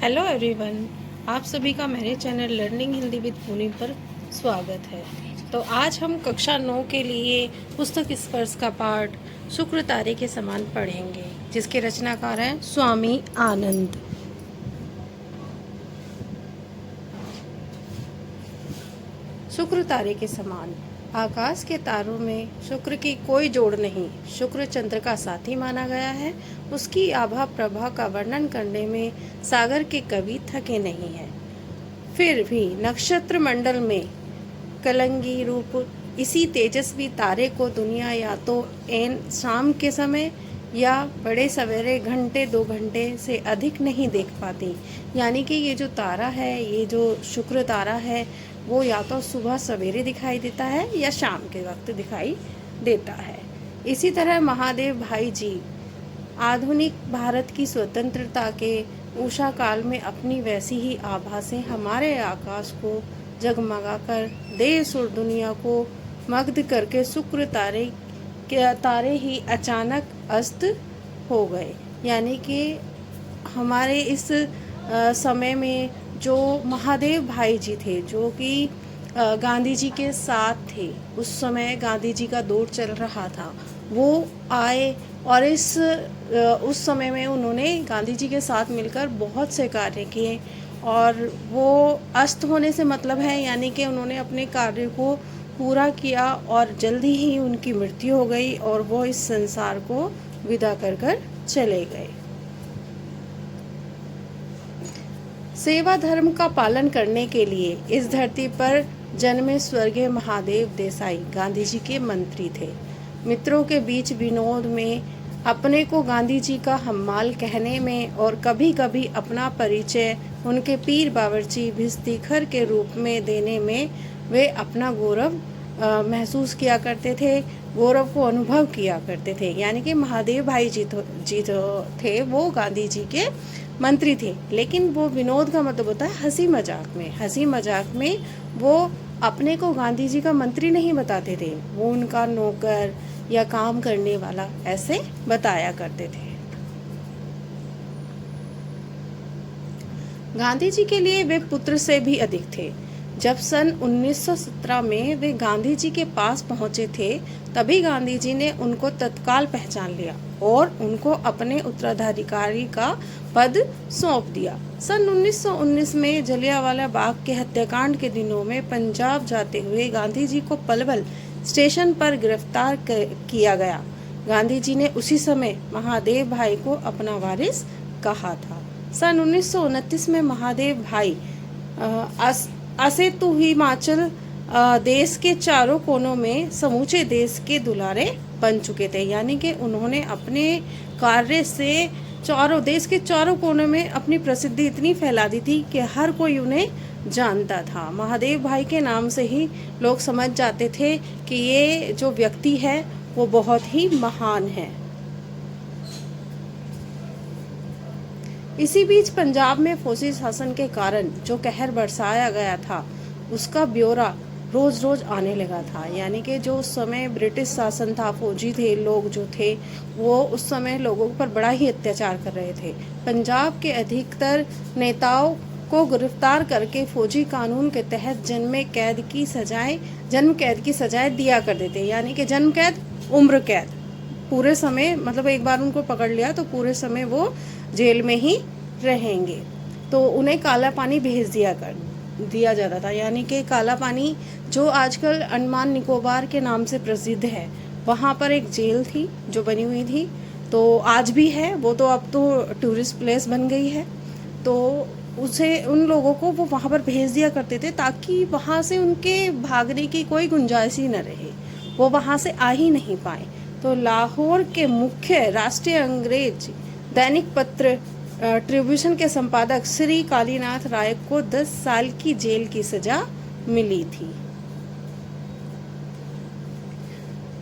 Hello everyone, आप सभी का मेरे चैनल लर्निंग हिंदी विद पुनी पर स्वागत है। तो आज हम कक्षा 9 के लिए पुस्तक स्पर्श का पाठ शुक्र तारे के समान पढ़ेंगे, जिसके रचनाकार हैं स्वामी आनंद। शुक्र तारे के समान। आकाश के तारों में शुक्र की कोई जोड़ नहीं। शुक्र चंद्र का साथी माना गया है। उसकी आभा प्रभा का वर्णन करने में सागर के कवि थके नहीं हैं। फिर भी नक्षत्र मंडल में कलंगी रूप इसी तेजस्वी तारे को दुनिया या तो एन शाम के समय या बड़े सवेरे घंटे 2 घंटे से अधिक नहीं देख पाती। यानी कि ये जो तारा है, ये जो शुक्र तारा है, वो या तो सुबह सवेरे दिखाई देता है या शाम के वक्त दिखाई देता है। इसी तरह महादेव भाई जी आधुनिक भारत की स्वतंत्रता के उषा काल में अपनी वैसी ही आभा से हमारे आकाश को जगमगाकर देश और दुनिया को मग्न करके शुक्र तारे ही अचानक अस्त हो गए। यानी कि हमारे इस समय में जो महादेव भाई जी थे, जो कि गांधी जी के साथ थे, उस समय गांधी जी का दौर चल रहा था, वो आए और उस समय में उन्होंने गांधी जी के साथ मिलकर बहुत से कार्य किए। और वो अस्त होने से मतलब है, यानी कि उन्होंने अपने कार्य को पूरा किया और जल्दी ही उनकी मृत्यु हो गई और वो इस संसार को विदा कर चले गए। सेवा धर्म का पालन करने के लिए इस धरती पर जन्मे स्वर्गीय महादेव देसाई गांधी जी के मंत्री थे। मित्रों के बीच विनोद में अपने को गांधी जी का हम्माल कहने में और कभी कभी अपना परिचय उनके पीर बावर्ची भिस्तीखर के रूप में देने में वे अपना गौरव महसूस किया करते थे, गौरव को अनुभव किया करते थे। यानी कि महादेव भाई जी जो थे, वो गांधी जी के मंत्री थे, लेकिन वो विनोद का मतलब होता है हंसी मजाक में वो अपने को गांधी जी का मंत्री नहीं बताते थे, वो उनका नौकर या काम करने वाला ऐसे बताया करते थे। गांधी जी के लिए वे पुत्र से भी अधिक थे। जब सन 1917 में वे गांधी जी के पास पहुंचे थे, तभी गांधी जी ने उनको तत्काल पहचान लिया और उनको अपने उत्तराधिकारी का पद सौंप दिया। सन 1919 में जलियांवाला बाग के हत्याकांड के दिनों में पंजाब जाते हुए गांधी जी को पलवल स्टेशन पर गिरफ्तार किया गया। गांधी जी ने उसी समय महादेव भाई को अपना वारिस कहा था। सन 1929 में महादेव भाई असेतु हिमाचल देश के चारों कोनों में समूचे देश के दुलारे बन चुके थे। यानी कि उन्होंने अपने कार्य से देश के चारों कोनों में अपनी प्रसिद्धि इतनी फैला दी थी कि हर कोई उन्हें जानता था। महादेव भाई के नाम से ही लोग समझ जाते थे कि ये जो व्यक्ति है वो बहुत ही महान है। इसी बीच पंजाब में फौजी शासन के कारण जो कहर बरसाया गया था, उसका ब्यौरा रोज रोज आने लगा था। यानी कि जो उस समय ब्रिटिश शासन था, फौजी थे लोग जो थे, वो उस समय लोगों पर बड़ा ही अत्याचार कर रहे थे। पंजाब के अधिकतर नेताओं को गिरफ्तार करके फौजी कानून के तहत जन्म कैद की सजाएं दिया करते थे। यानी कि जन्म कैद, उम्र कैद, पूरे समय, मतलब एक बार उनको पकड़ लिया तो पूरे समय वो जेल में ही रहेंगे। तो उन्हें काला पानी भेज दिया जाता था। यानी कि काला पानी जो आजकल अंडमान निकोबार के नाम से प्रसिद्ध है, वहाँ पर एक जेल थी जो बनी हुई थी, तो आज भी है वो, तो अब तो टूरिस्ट प्लेस बन गई है। तो उन लोगों को वो वहाँ पर भेज दिया करते थे ताकि वहाँ से उनके भागने की कोई गुंजाइश ही न रहे, वो वहाँ से आ ही नहीं पाए। तो लाहौर के मुख्य राष्ट्रीय अंग्रेज दैनिक पत्र ट्रिब्यूशन के संपादक श्री कालीनाथ राय को 10 साल की जेल की सजा मिली थी।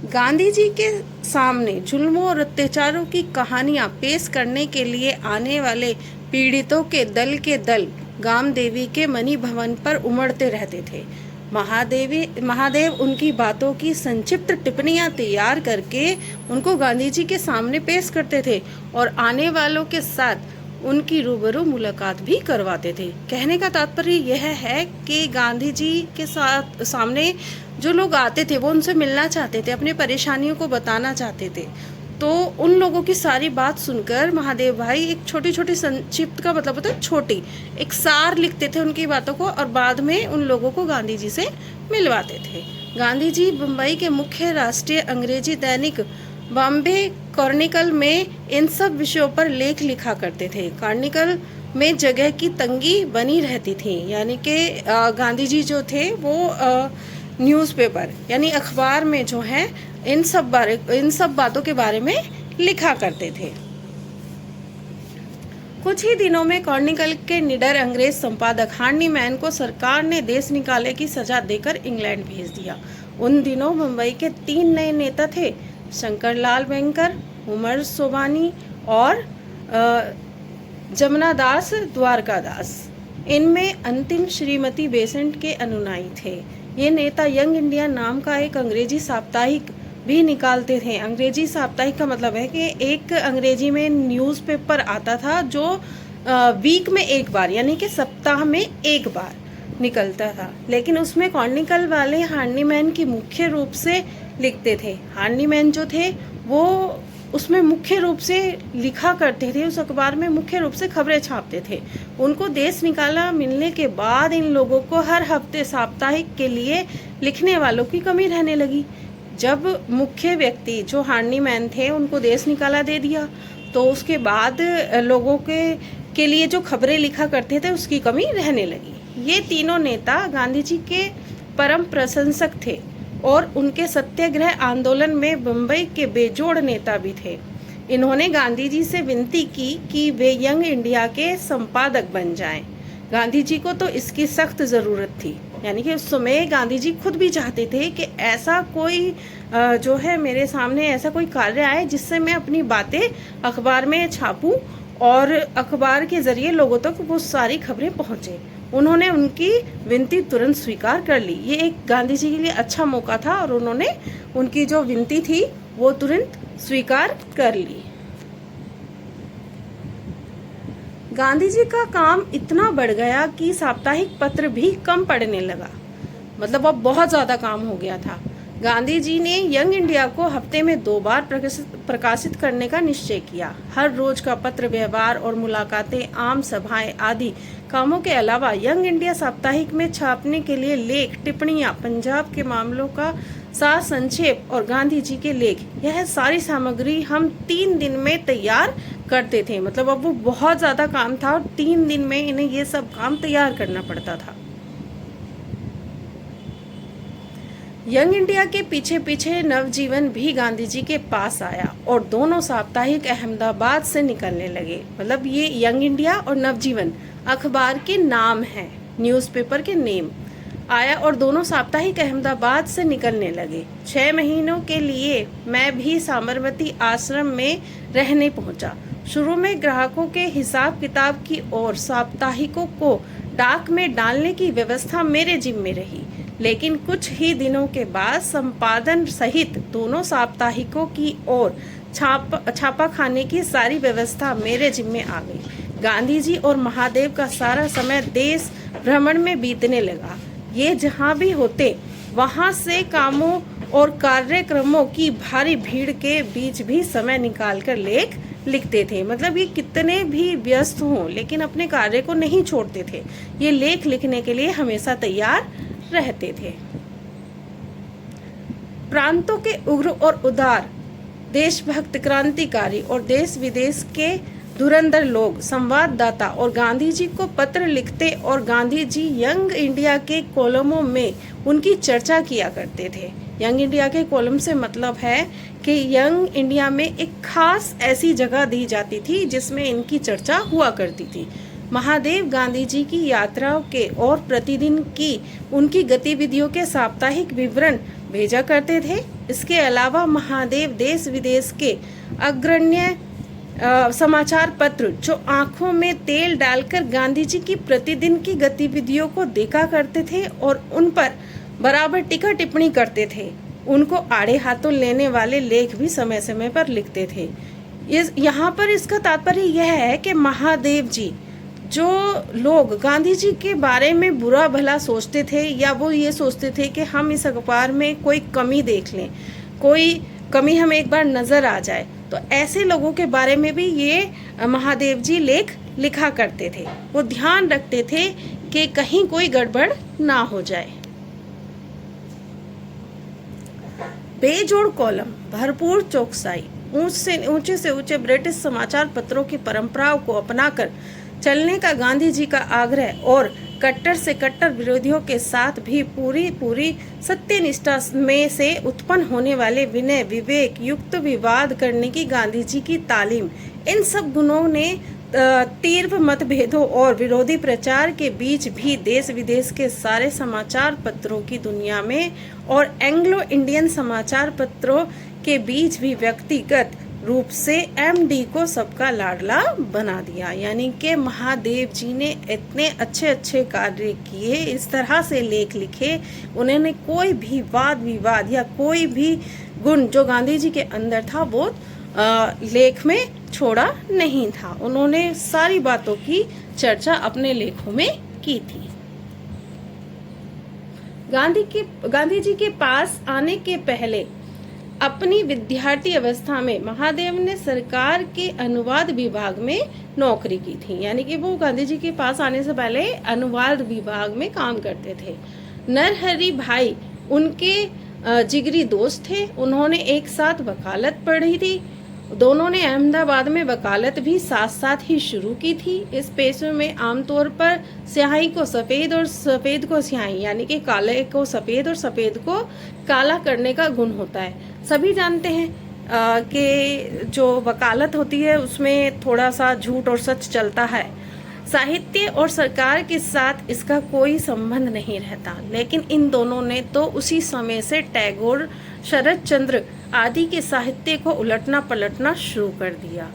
गांधी जी के सामने जुल्मों और अत्याचारों की कहानियां पेश करने के लिए आने वाले पीड़ितों के दल गामदेवी के मणि भवन पर उमड़ते रहते थे। महादेव उनकी बातों की संक्षिप्त टिप्पणियां तैयार करके उनको गांधी जी के सामने पेश करते थे और आने वालों के साथ उनकी रूबरू मुलाकात भी करवाते थे। कहने का तात्पर्य यह है कि गांधी जी के साथ सामने जो लोग आते थे वो उनसे मिलना चाहते थे, अपनी परेशानियों को बताना चाहते थे। तो उन लोगों की सारी बात सुनकर महादेव भाई एक छोटी छोटी संक्षिप्त का मतलब होता है छोटी, एक सार लिखते थे उनकी बातों को और बाद में उन लोगों को गांधी जी से मिलवाते थे। गांधी जी मुंबई के मुख्य राष्ट्रीय अंग्रेजी दैनिक बॉम्बे क्रॉनिकल में इन सब विषयों पर लेख लिखा करते थे। क्रॉनिकल में जगह की तंगी बनी रहती थी, यानी कि गांधी जी जो थे वो न्यूज़पेपर यानी अखबार में जो है इन सब बातों के बारे में लिखा करते थे। कुछ ही दिनों में क्रॉनिकल के निडर अंग्रेज संपादक हार्नी मैन को सरकार ने देश निकाले की सजा देकर इंग्लैंड भेज दिया। उन दिनों मुंबई के 3 नए नेता थे, शंकरलाल बैंकर, उमर सोबानी और जमना दास द्वारकादास। इनमें अंतिम श्रीमती बेसेंट के अनुयायी थे। ये नेता यंग इंडिया नाम का एक अंग्रेजी साप्ताहिक भी निकालते थे। अंग्रेजी साप्ताहिक का मतलब है कि एक अंग्रेजी में न्यूज़पेपर आता था जो वीक में एक बार यानी कि सप्ताह में एक बार निकलता था, लेकिन उसमें क्रॉनिकल वाले हार्नी मैन की मुख्य रूप से लिखते थे। हार्नी मैन जो थे वो उसमें मुख्य रूप से लिखा करते थे, उस अखबार में मुख्य रूप से खबरें छापते थे। उनको देश निकाला मिलने के बाद इन लोगों को हर हफ्ते साप्ताहिक के लिए लिखने वालों की कमी रहने लगी। जब मुख्य व्यक्ति जो हार्नी मैन थे उनको देश निकाला दे दिया तो उसके बाद लोगों के लिए जो खबरें लिखा करते थे उसकी कमी रहने लगी। ये तीनों नेता गांधी जी के परम प्रशंसक थे और उनके सत्याग्रह आंदोलन में बम्बई के बेजोड़ नेता भी थे। इन्होंने गांधी जी से विनती की कि वे यंग इंडिया के संपादक बन जाएं। गांधी जी को तो इसकी सख्त ज़रूरत थी, यानी कि उस समय गांधी जी खुद भी चाहते थे कि ऐसा कोई जो है मेरे सामने ऐसा कोई कार्य आए जिससे मैं अपनी बातें अखबार में छापूं और अखबार के ज़रिए लोगों तक वो सारी खबरें पहुँचे। उन्होंने उनकी विनती तुरंत स्वीकार कर ली। ये एक गांधी जी के लिए अच्छा मौका था और उन्होंने उनकी जो विनती थी वो तुरंत स्वीकार कर ली। गांधी जी का काम इतना बढ़ गया कि साप्ताहिक पत्र भी कम पढ़ने लगा, मतलब अब बहुत ज़्यादा काम हो गया था। गांधी जी ने यंग इंडिया को हफ्ते में 2 बार प्रकाशित करने का निश्चय किया। हर रोज का पत्र व्यवहार और मुलाकातें, आम सभाएं आदि कामों के अलावा यंग इंडिया साप्ताहिक में छापने के लिए लेख, टिप्पणियां, पंजाब के मामलों का सार संक्षेप और गांधी जी के लेख, यह सारी सामग्री हम 3 दिन में तैयार करते थे। मतलब अब वो बहुत ज्यादा काम था और 3 दिन में इन्हें ये सब काम तैयार करना पड़ता था। यंग इंडिया के पीछे पीछे नवजीवन भी गांधी जी के पास आया और दोनों साप्ताहिक अहमदाबाद से निकलने लगे। मतलब ये यंग इंडिया और नवजीवन अखबार के नाम हैं, न्यूज़पेपर के नेम आया और दोनों साप्ताहिक अहमदाबाद से निकलने लगे। 6 महीनों के लिए मैं भी साबरमती आश्रम में रहने पहुंचा। शुरू में ग्राहकों के हिसाब किताब की और साप्ताहिकों को डाक में डालने की व्यवस्था मेरे जिम्मे रही, लेकिन कुछ ही दिनों के बाद संपादन सहित दोनों साप्ताहिकों की और छापा खाने की सारी व्यवस्था मेरे जिम्मे आ गई। गांधी जी और महादेव का सारा समय देश भ्रमण में बीतने लगा। ये जहाँ भी होते वहाँ से कामों और कार्यक्रमों की भारी भीड़ के बीच भी समय निकालकर लेख लिखते थे। मतलब ये कितने भी व्यस्त हों लेकिन अपने कार्य को नहीं छोड़ते थे। ये लेख लिखने के लिए हमेशा तैयार रहते थे। प्रांतों के उग्र और उदार देशभक्त क्रांतिकारी और देश विदेश के धुरंधर लोग संवाददाता और गांधी जी को पत्र लिखते और गांधी जी यंग इंडिया के कॉलमों में उनकी चर्चा किया करते थे। यंग इंडिया के कॉलम से मतलब है कि यंग इंडिया में एक खास ऐसी जगह दी जाती थी जिसमें इनकी चर्चा हुआ करती थी। महादेव गांधी जी की यात्राओं के और प्रतिदिन की उनकी गतिविधियों के साप्ताहिक विवरण भेजा करते थे। इसके अलावा महादेव देश विदेश के अग्रण्य समाचार पत्र जो आंखों में तेल डालकर गांधी जी की प्रतिदिन की गतिविधियों को देखा करते थे और उन पर बराबर टीका टिप्पणी करते थे, उनको आड़े हाथों लेने वाले लेख भी समय समय पर लिखते थे। यहाँ पर इसका तात्पर्य यह है कि महादेव जी, जो लोग गांधी जी के बारे में बुरा भला सोचते थे या वो ये सोचते थे कि हम इस अखबार में कोई कमी देख लें, कोई कमी हमें एक बार नज़र आ जाए, तो ऐसे लोगों के बारे में भी ये महादेव जी लेख लिखा करते थे। वो ध्यान रखते थे कि कहीं कोई गड़बड़ ना हो जाए। बेजोड़ कॉलम, भरपूर चौकसाई, ऊंचे से ऊंचे ब्रिटिश समाचार पत्रों की परंपराओं को अपनाकर चलने का गांधी जी का आग्रह और कट्टर से कट्टर विरोधियों के साथ भी पूरी सत्यनिष्ठा में से उत्पन्न होने वाले विनय, विवेक युक्त विवाद करने की गांधी जी की तालीम, इन सब गुणों ने तीव्र मतभेदों और विरोधी प्रचार के बीच भी देश विदेश के सारे समाचार पत्रों की दुनिया में और एंग्लो इंडियन समाचार पत्रों के बीच भी व्यक्तिगत रूप से एमडी को सबका लाडला बना दिया। यानी कि महादेव जी ने इतने अच्छे अच्छे कार्य किए, इस तरह से लेख लिखे, उन्होंने कोई भी वाद विवाद या कोई भी गुण जो गांधी जी के अंदर था वो लेख में छोड़ा नहीं था। उन्होंने सारी बातों की चर्चा अपने लेखों में की थी। गांधी जी के पास आने के पहले अपनी विद्यार्थी अवस्था में महादेव ने सरकार के अनुवाद विभाग में नौकरी की थी। यानी कि वो गांधी जी के पास आने से पहले अनुवाद विभाग में काम करते थे। नरहरि भाई उनके जिगरी दोस्त थे। उन्होंने एक साथ वकालत पढ़ी थी। दोनों ने अहमदाबाद में वकालत भी साथ साथ ही शुरू की थी। इस पेशे में आमतौर पर स्याही को सफ़ेद और सफ़ेद को स्याही, यानी कि काले को सफ़ेद और सफ़ेद को काला करने का गुण होता है। सभी जानते हैं कि जो वकालत होती है उसमें थोड़ा सा झूठ और सच चलता है। साहित्य और सरकार के साथ इसका कोई संबंध नहीं रहता, लेकिन इन दोनों ने तो उसी समय से टैगोर, शरद चंद्र आदि के साहित्य को उलटना पलटना शुरू कर दिया।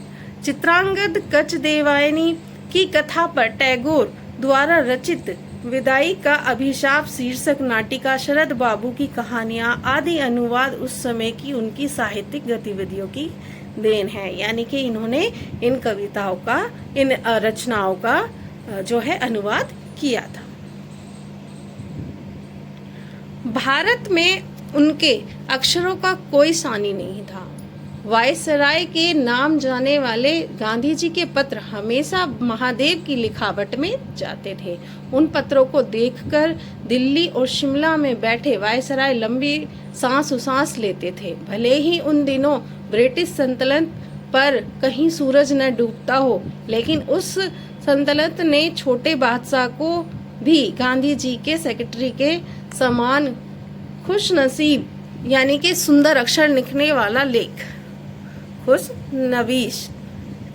चित्रांगद कच देवायनी की कथा पर टैगोर द्वारा रचित विदाई का अभिशाप शीर्षक नाटिका, शरद बाबू की कहानियां आदि अनुवाद उस समय की उनकी साहित्यिक गतिविधियों की देन है। यानी कि इन्होंने इन कविताओं का, इन रचनाओं का जो है अनुवाद किया था। भारत में उनके अक्षरों का कोई सानी नहीं था। वायसराय के नाम जाने वाले गांधी जी के पत्र हमेशा महादेव की लिखावट में जाते थे। उन पत्रों को देखकर दिल्ली और शिमला में बैठे वायसराय लंबी सांस लेते थे। भले ही उन दिनों ब्रिटिश सल्तनत पर कहीं सूरज न डूबता हो, लेकिन उस सल्तनत ने छोटे बादशाह को भी गांधी जी के सेक्रेटरी के समान खुशनसीब, यानी कि सुंदर अक्षर लिखने वाला लेख, खुश नवीश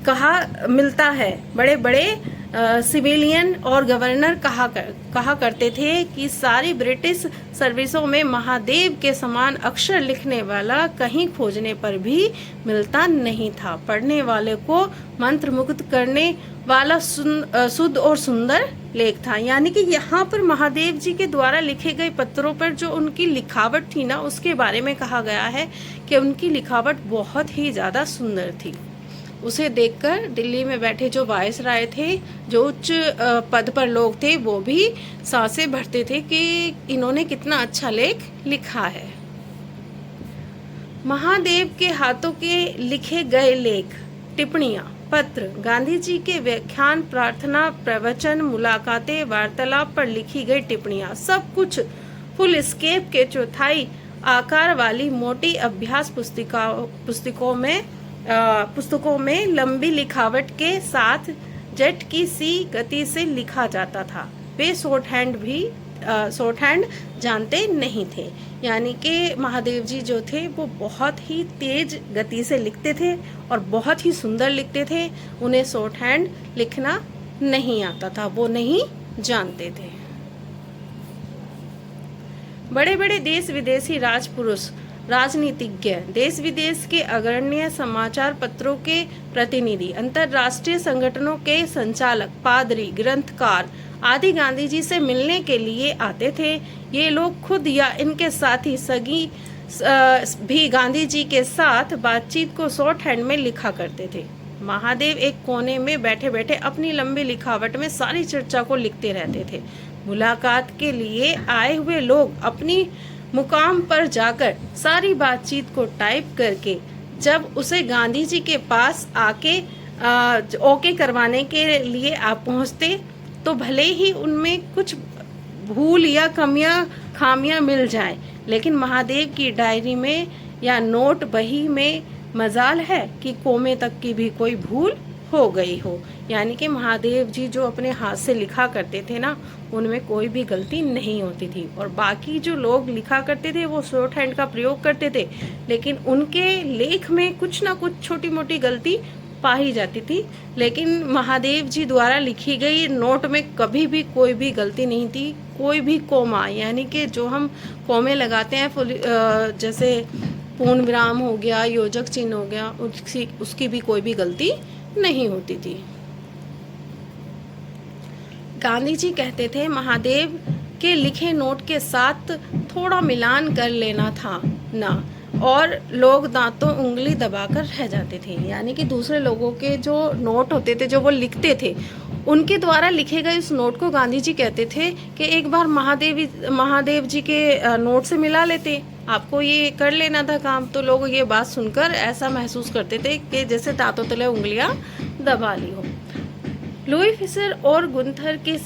कहा मिलता है। बड़े बड़े सिविलियन और गवर्नर कहा करते थे कि सारी ब्रिटिश सर्विसों में महादेव के समान अक्षर लिखने वाला कहीं खोजने पर भी मिलता नहीं था। पढ़ने वाले को मंत्रमुग्ध करने वाला शुद्ध और सुंदर लेख था। यानी कि यहाँ पर महादेव जी के द्वारा लिखे गए पत्रों पर जो उनकी लिखावट थी ना, उसके बारे में कहा गया है कि उनकी लिखावट बहुत ही ज़्यादा सुंदर थी। उसे देखकर दिल्ली में बैठे जो वायसराय थे, जो उच्च पद पर लोग थे, वो भी सांसें भरते थे कि इन्होंने कितना अच्छा लेख लिखा है। महादेव के हाथों के लिखे गए लेख, टिप्पणियाँ, पत्र, गांधी जी के व्याख्यान, प्रार्थना, प्रवचन, मुलाकातें, वार्तालाप पर लिखी गई टिप्पणियाँ, सब कुछ फुल स्केप के चौथाई आकार वाली मोटी अभ्यास पुस्तकों में लंबी लिखावट के साथ जेट की सी गति से लिखा जाता था। वे शॉर्ट हैंड जानते नहीं थे। यानी कि महादेव जी जो थे वो बहुत ही तेज गति से लिखते थे और बहुत ही सुंदर लिखते थे। उन्हें शॉर्ट हैंड लिखना नहीं आता था, वो नहीं जानते थे। बड़े बड़े देश विदेशी राजपुरुष, राजनीतिज्ञ, देश विदेश के अग्रणी समाचार पत्रों के प्रतिनिधि, अंतर्राष्ट्रीय संगठनों के संचालक, पादरी, ग्रंथकार आदि गांधी जी से मिलने के लिए आते थे। ये लोग खुद या इनके साथी भी गांधी जी के साथ बातचीत को शॉर्ट हैंड में लिखा करते थे। महादेव एक कोने में बैठे बैठे अपनी लंबी लिखावट में सारी चर्चा को लिखते रहते थे। मुलाकात के लिए आए हुए लोग अपनी मुकाम पर जाकर सारी बातचीत को टाइप करके जब उसे गांधी जी के पास आके ओके करवाने के लिए आप पहुंचते, तो भले ही उनमें कुछ भूल या खामियां मिल जाए, लेकिन महादेव की डायरी में या नोट बही में मजाल है कि कोमे तक की भी कोई भूल हो गई हो। यानी कि महादेव जी जो अपने हाथ से लिखा करते थे ना, उनमें कोई भी गलती नहीं होती थी। और बाकी जो लोग लिखा करते थे वो शॉर्ट हैंड का प्रयोग करते थे, लेकिन उनके लेख में कुछ ना कुछ छोटी मोटी गलती पाई जाती थी। लेकिन महादेव जी द्वारा लिखी गई नोट में कभी भी कोई भी गलती नहीं थी। कोई भी कोमा, यानी कि जो हम कोमे लगाते हैं, जैसे पूर्ण विराम हो गया, योजक चिन्ह हो गया, उसकी भी कोई भी गलती नहीं होती थी। गांधी जी कहते थे महादेव के लिखे नोट के साथ थोड़ा मिलान कर लेना था ना, और लोग दांतों उंगली दबाकर रह जाते थे। यानी कि दूसरे लोगों के जो नोट होते थे, जो वो लिखते थे, उनके द्वारा लिखे गए उस नोट को गांधी जी कहते थे कि एक बार महादेव जी के नोट से मिला लेते, आपको ये कर लेना था काम। तो लोग ये बात सुनकर ऐसा महसूस करते थे कि जैसे दांतों तले उंगलियां दबा ली हो। लुई फिशर और गुंथर के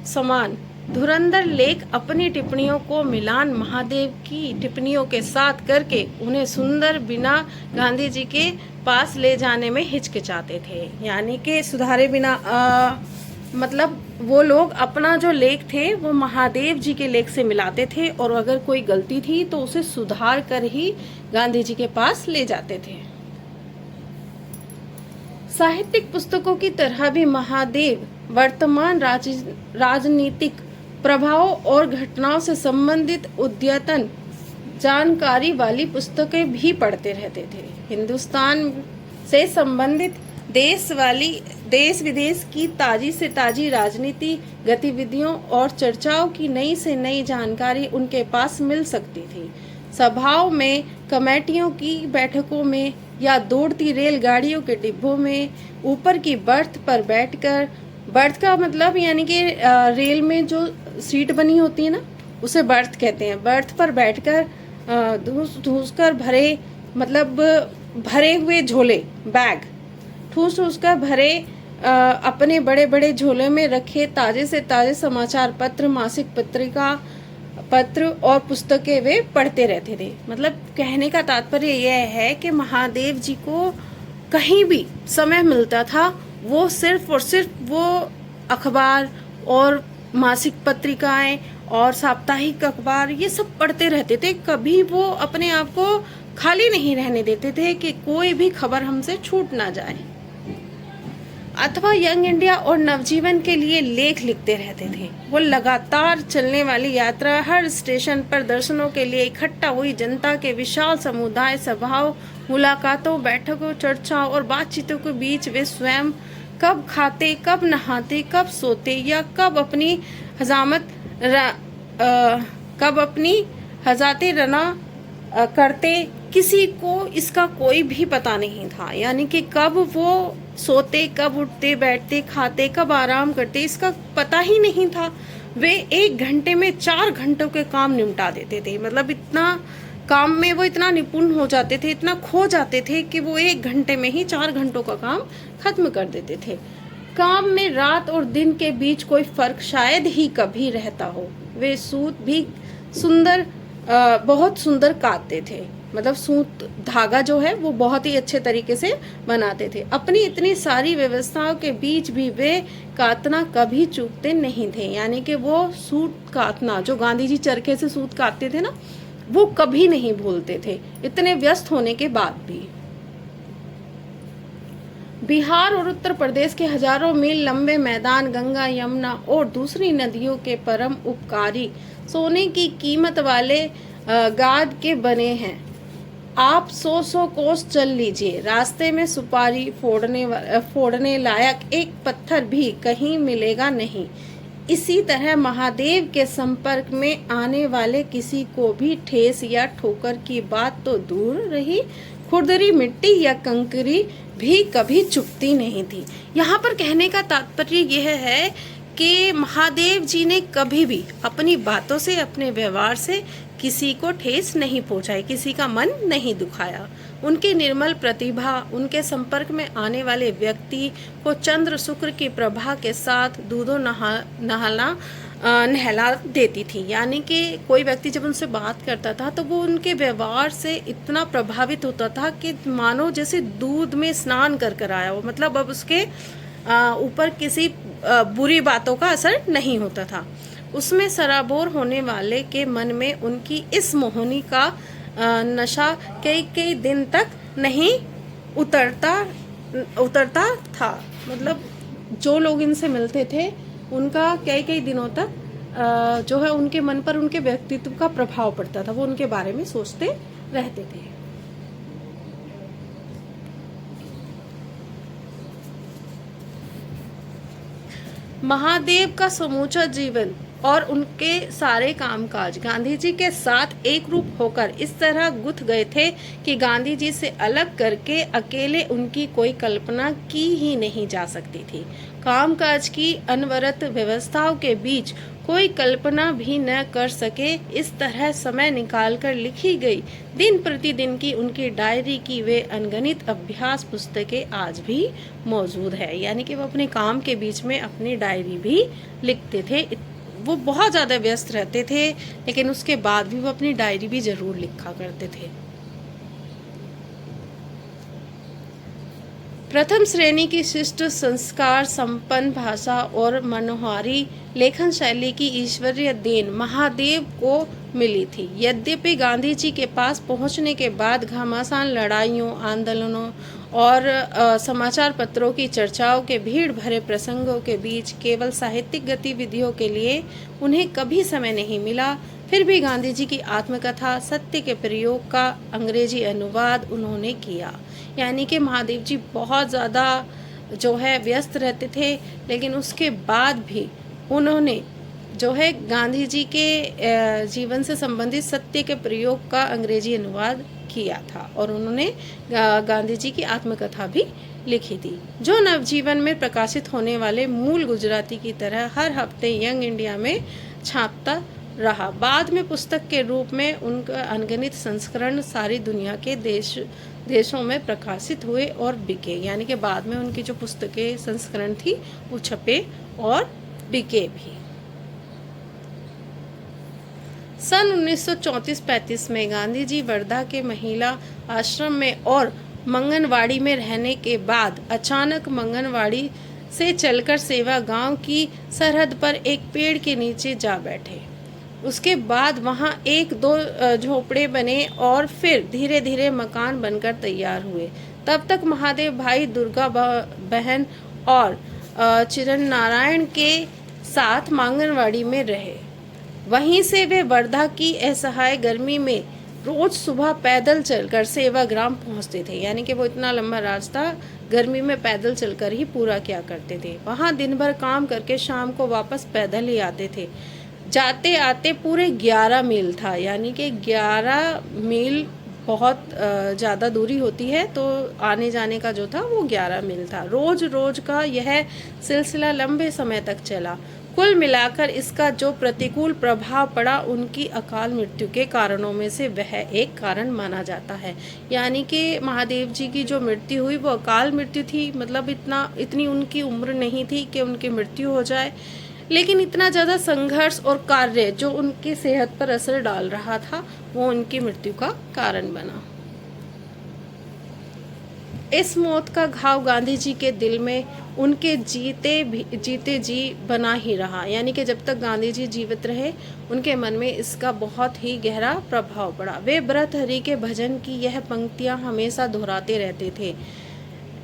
समान धुरंधर लेख अपनी टिप्पणियों को मिलान महादेव की टिप्पणियों के साथ करके उन्हें सुंदर बिना गांधी जी के पास ले जाने में हिचकिचाते थे। यानी कि सुधारे बिना मतलब वो लोग अपना जो लेख थे वो महादेव जी के लेख से मिलाते थे, और अगर कोई गलती थी तो उसे सुधार कर ही गांधी जी के पास ले जाते थे। साहित्यिक पुस्तकों की तरह भी महादेव वर्तमान राजनीतिक प्रभावों और घटनाओं से संबंधित अद्यतन जानकारी वाली पुस्तकें भी पढ़ते रहते थे। हिंदुस्तान से संबंधित देश विदेश की ताजी से ताजी राजनीति गतिविधियों और चर्चाओं की नई से नई जानकारी उनके पास मिल सकती थी। सभाओं में, कमेटियों की बैठकों में या दौड़ती रेलगाड़ियों के डिब्बों में ऊपर की बर्थ पर बैठकर, बर्थ का मतलब यानी कि रेल में जो सीट बनी होती है ना, उसे बर्थ कहते हैं। बर्थ पर बैठकर ठूस कर भरे, मतलब भरे हुए झोले, बैग ठूस कर भरे अपने बड़े बड़े झोले में रखे ताजे से ताजे समाचार पत्र, मासिक पत्र और पुस्तकें वे पढ़ते रहते थे। मतलब कहने का तात्पर्य यह है कि महादेव जी को कहीं भी समय मिलता था, वो सिर्फ और सिर्फ वो अखबार और मासिक पत्रिकाएं और साप्ताहिक अखबार ये सब पढ़ते रहते थे। कभी वो अपने आप को खाली नहीं रहने देते थे कि कोई भी खबर हमसे छूट ना जाए। अथवा यंग इंडिया और नवजीवन के लिए लेख लिखते रहते थे। वो लगातार चलने वाली यात्रा, हर स्टेशन पर दर्शनों के लिए इकट्ठा हुई जनता के विशाल समुदाय, सभाओं, मुलाकातों, बैठकों, चर्चाओं और बातचीतों के बीच वे स्वयं कब खाते, कब नहाते, कब सोते या कब अपनी हजाते रना करते, किसी को इसका कोई भी पता नहीं था। यानी कि कब वो सोते, कब उठते, बैठते, खाते, कब आराम करते, इसका पता ही नहीं था। वे 1 घंटे में 4 घंटों के काम निपटा देते थे। मतलब इतना काम में वो इतना निपुण हो जाते थे, इतना खो जाते थे कि वो 1 घंटे में ही 4 घंटों का काम खत्म कर देते थे। काम में रात और दिन के बीच कोई फर्क शायद ही कभी रहता हो। वे सूत भी बहुत सुंदर काटते थे। मतलब सूत धागा जो है वो बहुत ही अच्छे तरीके से बनाते थे। अपनी इतनी सारी व्यवस्थाओं के बीच भी वे काटना कभी चूकते नहीं थे। यानी कि वो सूत काटना, जो गांधी जी चरखे से सूत काटते थे ना, वो कभी नहीं भूलते थे, इतने व्यस्त होने के बाद भी। बिहार और उत्तर प्रदेश के हजारों मील लंबे मैदान गंगा, यमुना और दूसरी नदियों के परम उपकारी सोने की कीमत वाले गाद के बने हैं। आप 100 कोस चल लीजिए, रास्ते में सुपारी फोड़ने लायक एक पत्थर भी कहीं मिलेगा नहीं। इसी तरह महादेव के संपर्क में आने वाले किसी को भी ठेस या ठोकर की बात तो दूर रही, खुरदरी मिट्टी या कंकरी भी कभी चुभती नहीं थी। यहाँ पर कहने का तात्पर्य यह है कि महादेव जी ने कभी भी अपनी बातों से, अपने व्यवहार से किसी को ठेस नहीं पहुंचाई, किसी का मन नहीं दुखाया। उनकी निर्मल प्रतिभा उनके संपर्क में आने वाले व्यक्ति को चंद्र शुक्र की प्रभा के साथ दूधों नहला देती थी। यानी कि कोई व्यक्ति जब उनसे बात करता था तो वो उनके व्यवहार से इतना प्रभावित होता था कि मानो जैसे दूध में स्नान कर कर आया हो। मतलब अब उसके ऊपर किसी बुरी बातों का असर नहीं होता था। उसमें सराबोर होने वाले के मन में उनकी इस मोहिनी का नशा कई कई दिन तक नहीं उतरता था। मतलब जो लोग इनसे मिलते थे उनका कई कई दिनों तक जो है उनके मन पर उनके व्यक्तित्व का प्रभाव पड़ता था, वो उनके बारे में सोचते रहते थे। महादेव का समूचा जीवन और उनके सारे कामकाज गांधी जी के साथ एक रूप होकर इस तरह गुथ गए थे कि गांधी जी से अलग करके अकेले उनकी कोई कल्पना की ही नहीं जा सकती थी। कामकाज की अनवरत व्यवस्थाओं के बीच कोई कल्पना भी न कर सके इस तरह समय निकालकर लिखी गई दिन प्रतिदिन की उनकी डायरी की वे अनगिनत अभ्यास पुस्तकें आज भी मौजूद है। यानी कि वो अपने काम के बीच में अपनी डायरी भी लिखते थे। वो बहुत ज़्यादा व्यस्त रहते थे, लेकिन उसके बाद भी वो अपनी डायरी भी जरूर लिखा करते थे। प्रथम श्रेणी की शिष्ट संस्कार संपन्न भाषा और मनोहारी लेखन शैली की ईश्वरीय देन महादेव को मिली थी। यद्यपि गांधी जी के पास पहुंचने के बाद घमासान लड़ाइयों, आंदोलनों और समाचार पत्रों की चर्चाओं के भीड़ भरे प्रसंगों के बीच केवल साहित्यिक गतिविधियों के लिए उन्हें कभी समय नहीं मिला, फिर भी गांधी जी की आत्मकथा सत्य के प्रयोग का अंग्रेजी अनुवाद उन्होंने किया। यानी कि महादेव जी बहुत ज़्यादा जो है व्यस्त रहते थे, लेकिन उसके बाद भी उन्होंने जो है गांधी जी के जीवन से संबंधित सत्य के प्रयोग का अंग्रेजी अनुवाद किया था और उन्होंने गांधी जी की आत्मकथा भी लिखी थी, जो नवजीवन में प्रकाशित होने वाले मूल गुजराती की तरह हर हफ्ते यंग इंडिया में छापता रहा। बाद में पुस्तक के रूप में उनका अनगिनत संस्करण सारी दुनिया के देशों में प्रकाशित हुए और बिके। यानी कि बाद में उनकी जो पुस्तकें संस्करण थी वो छपे और बिके भी। सन 1934-35 में गांधी जी वर्धा के महिला आश्रम में और मंगनवाड़ी में रहने के बाद अचानक मंगनवाड़ी से चलकर सेवा गांव की सरहद पर एक पेड़ के नीचे जा बैठे। उसके बाद वहां एक दो झोपड़े बने और फिर धीरे धीरे मकान बनकर तैयार हुए। तब तक महादेव भाई, दुर्गा बहन और चिरन नारायण के साथ मांगनवाड़ी में रहे। वहीं से वे वर्धा की असहाय गर्मी में रोज सुबह पैदल चलकर सेवाग्राम पहुंचते थे। यानी कि वो इतना लंबा रास्ता गर्मी में पैदल चलकर ही पूरा किया करते थे। वहां दिन भर काम करके शाम को वापस पैदल ही आते थे। जाते आते पूरे 11 मील था। यानी कि 11 मील बहुत ज़्यादा दूरी होती है, तो आने जाने का जो था वो 11 मील था। रोज रोज का यह सिलसिला लंबे समय तक चला। कुल मिलाकर इसका जो प्रतिकूल प्रभाव पड़ा उनकी अकाल मृत्यु के कारणों में से वह एक कारण माना जाता है। यानी कि महादेव जी की जो मृत्यु हुई वो अकाल मृत्यु थी। मतलब इतनी उनकी उम्र नहीं थी कि उनकी मृत्यु हो जाए, लेकिन इतना ज़्यादा संघर्ष और कार्य जो उनकी सेहत पर असर डाल रहा था वो उनकी मृत्यु का कारण बना। इस मौत का घाव गांधी जी के दिल में उनके जीते जी बना ही रहा। यानी कि जब तक गांधी जी जीवित रहे उनके मन में इसका बहुत ही गहरा प्रभाव पड़ा। वे भर्तृहरि के भजन की यह पंक्तियां हमेशा दोहराते रहते थे।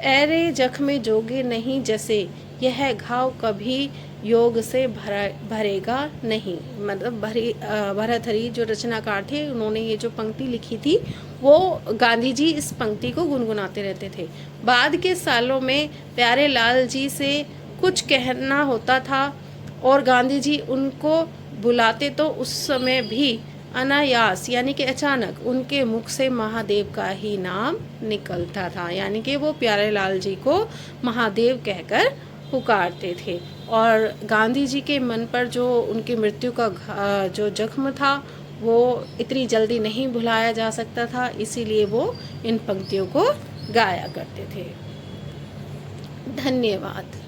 ऐरे जख्मे जोगे नहीं जैसे, यह घाव कभी योग से भरेगा नहीं। मतलब भर्तृहरि जो रचनाकार थे उन्होंने ये जो पंक्ति लिखी थी वो गांधी जी इस पंक्ति को गुनगुनाते रहते थे। बाद के सालों में प्यारे लाल जी से कुछ कहना होता था और गांधी जी उनको बुलाते तो उस समय भी अनायास यानी कि अचानक उनके मुख से महादेव का ही नाम निकलता था, यानी कि वो प्यारेलाल जी को महादेव कहकर पुकारते थे। और गांधी जी के मन पर जो उनकी मृत्यु का जो जख्म था वो इतनी जल्दी नहीं भुलाया जा सकता था, इसीलिए वो इन पंक्तियों को गाया करते थे। धन्यवाद।